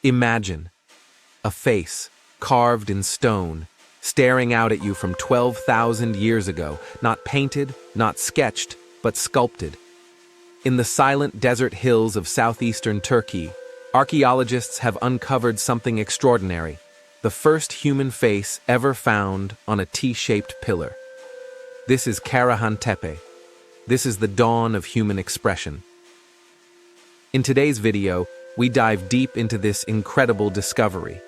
Imagine a face carved in stone, staring out at you from 12,000 years ago, not painted, not sketched, but sculpted. In the silent desert hills of southeastern Turkey, archaeologists have uncovered something extraordinary: the first human face ever found on a T-shaped pillar. This is Karahantepe. This is the dawn of human expression. In today's video, we dive deep into this incredible discovery,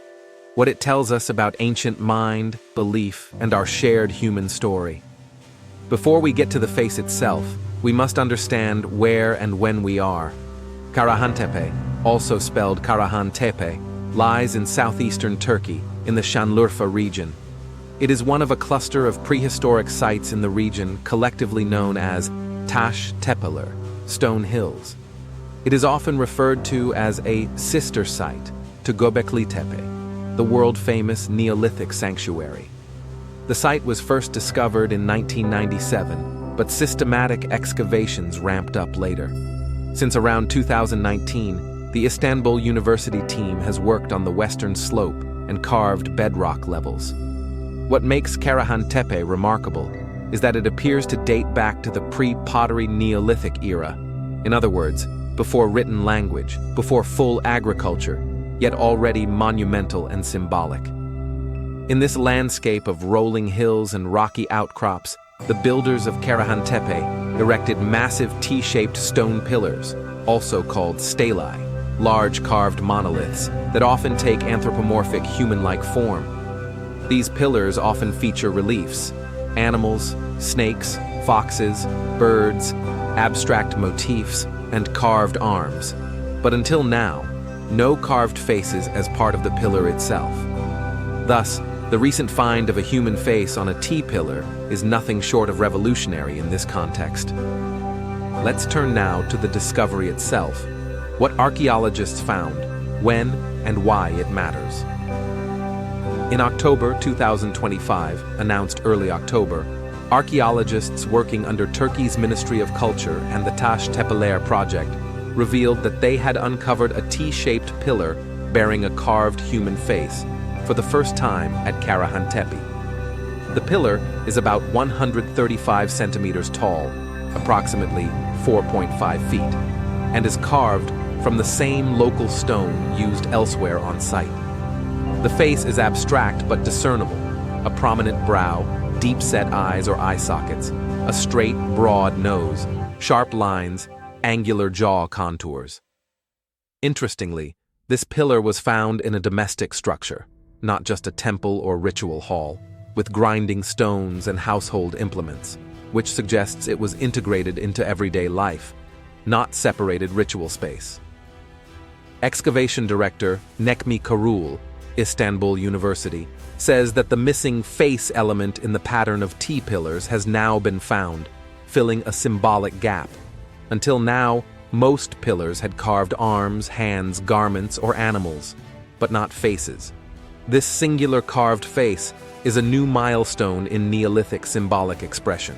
what it tells us about ancient mind, belief, and our shared human story. Before we get to the face itself, we must understand where and when we are. Karahantepe, also spelled Karahantepe, lies in southeastern Turkey, in the Şanlıurfa region. It is one of a cluster of prehistoric sites in the region collectively known as Taş Tepeler, stone hills. It is often referred to as a sister site to Göbekli Tepe, the world-famous Neolithic sanctuary. The site was first discovered in 1997, but systematic excavations ramped up later. Since around 2019, the Istanbul University team has worked on the western slope and carved bedrock levels. What makes Karahantepe remarkable is that it appears to date back to the pre-pottery Neolithic era. In other words, before written language, before full agriculture, yet already monumental and symbolic. In this landscape of rolling hills and rocky outcrops, the builders of Karahantepe erected massive T-shaped stone pillars, also called stelae, large carved monoliths that often take anthropomorphic human-like form. These pillars often feature reliefs: animals, snakes, foxes, birds, abstract motifs, and carved arms. But until now, no carved faces as part of the pillar itself. Thus, the recent find of a human face on a T-pillar is nothing short of revolutionary in this context. Let's turn now to the discovery itself, what archaeologists found, when and why it matters. In October 2025, announced early October, archaeologists working under Turkey's Ministry of Culture and the Taş Tepeler project revealed that they had uncovered a T-shaped pillar bearing a carved human face for the first time at Karahantepe. The pillar is about 135 centimeters tall, approximately 4.5 feet, and is carved from the same local stone used elsewhere on site. The face is abstract but discernible: a prominent brow, deep-set eyes or eye sockets, a straight, broad nose, sharp lines, angular jaw contours. Interestingly, this pillar was found in a domestic structure, not just a temple or ritual hall, with grinding stones and household implements, which suggests it was integrated into everyday life, not separated ritual space. Excavation director Necmi Karul, Istanbul University, says that the missing face element in the pattern of T-pillars has now been found, filling a symbolic gap. Until now, most pillars had carved arms, hands, garments, or animals, but not faces. This singular carved face is a new milestone in Neolithic symbolic expression.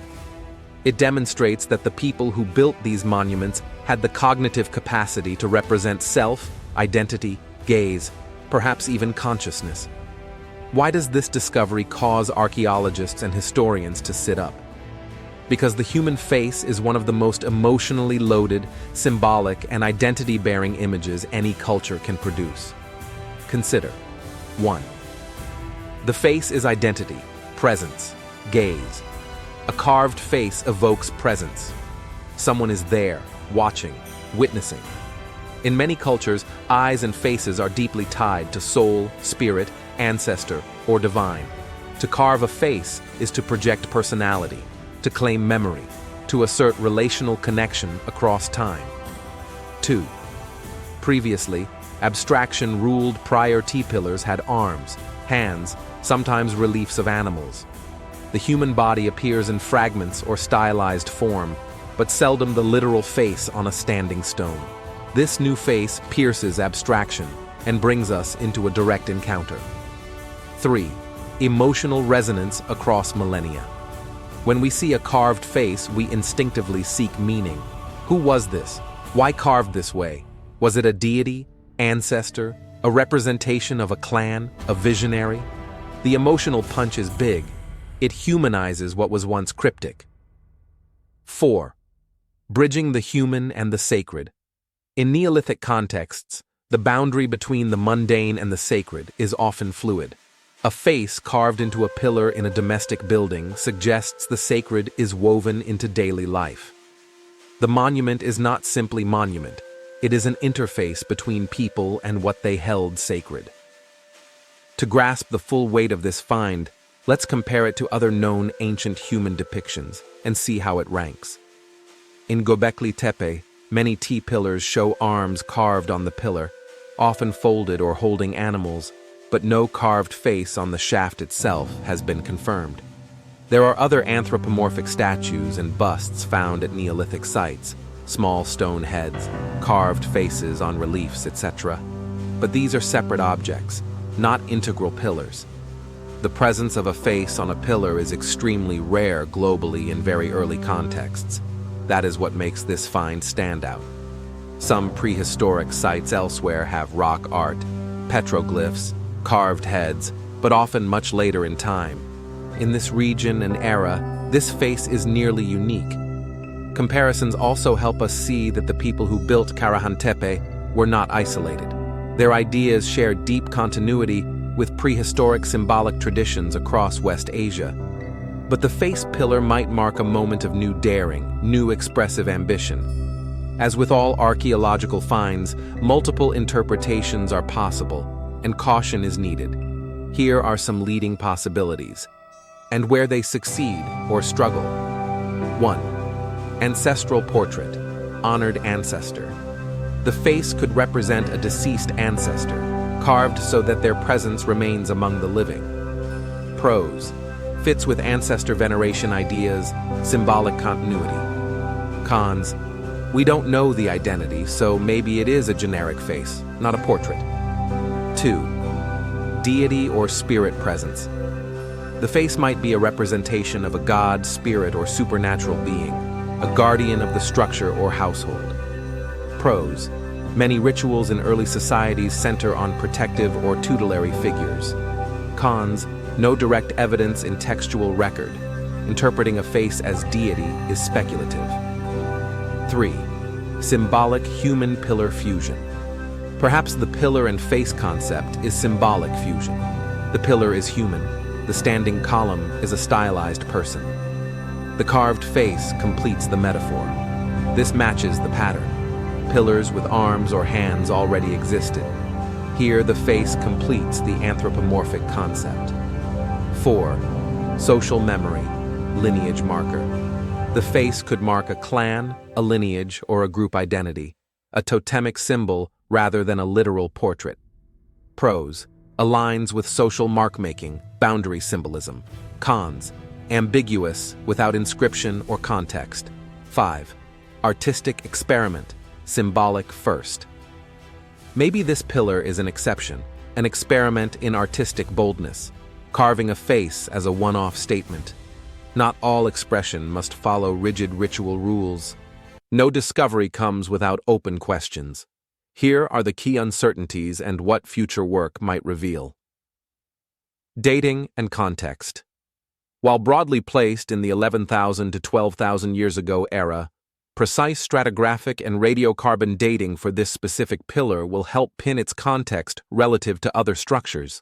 It demonstrates that the people who built these monuments had the cognitive capacity to represent self, identity, gaze, perhaps even consciousness. Why does this discovery cause archaeologists and historians to sit up? Because the human face is one of the most emotionally loaded, symbolic, and identity-bearing images any culture can produce. Consider. 1. The face is identity, presence, gaze. A carved face evokes presence. Someone is there, watching, witnessing. In many cultures, eyes and faces are deeply tied to soul, spirit, ancestor, or divine. To carve a face is to project personality, to claim memory, to assert relational connection across time. 2. Previously, abstraction ruled prior T-pillars had arms, hands, sometimes reliefs of animals. The human body appears in fragments or stylized form, but seldom the literal face on a standing stone. This new face pierces abstraction and brings us into a direct encounter. 3. Emotional resonance across millennia. When we see a carved face, we instinctively seek meaning. Who was this? Why carved this way? Was it a deity, ancestor, A representation of a clan, a visionary? The emotional punch is big. It humanizes what was once cryptic. 4. Bridging the human and the sacred. In Neolithic contexts, the boundary between the mundane and the sacred is often fluid. A face carved into a pillar in a domestic building suggests the sacred is woven into daily life. The monument is not simply monument. It is an interface between people and what they held sacred. To grasp the full weight of this find, let's compare it to other known ancient human depictions and see how it ranks. In Göbekli Tepe, many T-pillars show arms carved on the pillar, often folded or holding animals, but no carved face on the shaft itself has been confirmed. There are other anthropomorphic statues and busts found at Neolithic sites, small stone heads, carved faces on reliefs, etc. But these are separate objects, not integral pillars. The presence of a face on a pillar is extremely rare globally in very early contexts. That is what makes this find stand out. Some prehistoric sites elsewhere have rock art, petroglyphs, carved heads, but often much later in time. In this region and era, this face is nearly unique. Comparisons also help us see that the people who built Karahantepe were not isolated. Their ideas share deep continuity with prehistoric symbolic traditions across West Asia. But the face pillar might mark a moment of new daring, new expressive ambition. As with all archaeological finds, multiple interpretations are possible, and caution is needed. Here are some leading possibilities, and where they succeed or struggle. 1. Ancestral portrait, honored ancestor. The face could represent a deceased ancestor, carved so that their presence remains among the living. Pros. Fits with ancestor veneration ideas, symbolic continuity. Cons. We don't know the identity, so maybe it is a generic face, not a portrait. 2. Deity or spirit presence. The face might be a representation of a god, spirit, or supernatural being, a guardian of the structure or household. Pros. Many rituals in early societies center on protective or tutelary figures. Cons. No direct evidence in textual record. Interpreting a face as deity is speculative. 3. Symbolic human pillar fusion. Perhaps the pillar and face concept is symbolic fusion. The pillar is human. The standing column is a stylized person. The carved face completes the metaphor. This matches the pattern. Pillars with arms or hands already existed. Here, the face completes the anthropomorphic concept. 4. Social memory, lineage marker. The face could mark a clan, a lineage, or a group identity, a totemic symbol rather than a literal portrait. Pros. Aligns with social mark-making, boundary symbolism. Cons. Ambiguous, without inscription or context. 5. Artistic experiment, symbolic first. Maybe this pillar is an exception, an experiment in artistic boldness, carving a face as a one-off statement. Not all expression must follow rigid ritual rules. No discovery comes without open questions. Here are the key uncertainties and what future work might reveal. Dating and context. While broadly placed in the 11,000 to 12,000 years ago era, precise stratigraphic and radiocarbon dating for this specific pillar will help pin its context relative to other structures.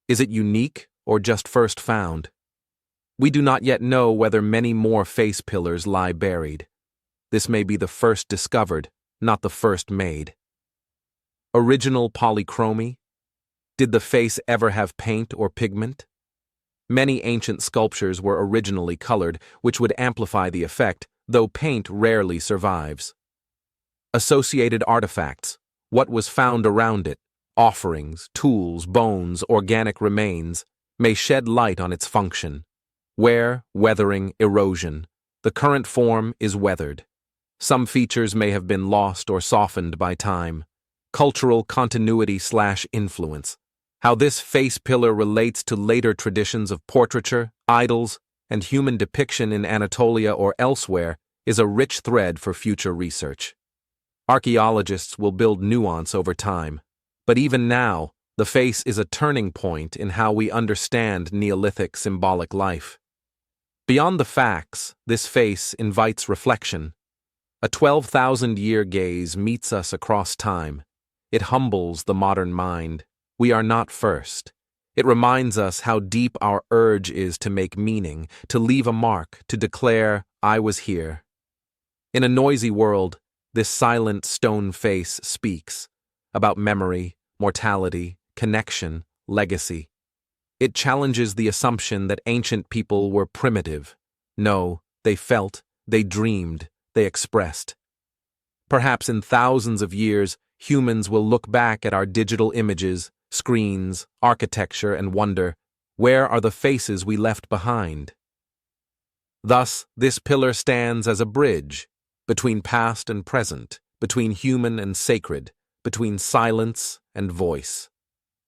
Is it unique or just first found? We do not yet know whether many more face pillars lie buried. This may be the first discovered, not the first made. Original polychromy? Did the face ever have paint or pigment? Many ancient sculptures were originally colored, which would amplify the effect, though paint rarely survives. Associated artifacts. What was found around it, offerings, tools, bones, organic remains, may shed light on its function. Wear, weathering, erosion. The current form is weathered. Some features may have been lost or softened by time. Cultural continuity/influence. How this face pillar relates to later traditions of portraiture, idols, and human depiction in Anatolia or elsewhere is a rich thread for future research. Archaeologists will build nuance over time. But even now, the face is a turning point in how we understand Neolithic symbolic life. Beyond the facts, this face invites reflection. A 12,000-year gaze meets us across time. It humbles the modern mind. We are not first. It reminds us how deep our urge is to make meaning, to leave a mark, to declare, "I was here." In a noisy world, this silent stone face speaks about memory, mortality, connection, legacy. It challenges the assumption that ancient people were primitive. No, they felt, they dreamed, they expressed. Perhaps in thousands of years, humans will look back at our digital images, screens, architecture, and wonder, where are the faces we left behind? Thus, this pillar stands as a bridge between past and present, between human and sacred, between silence and voice.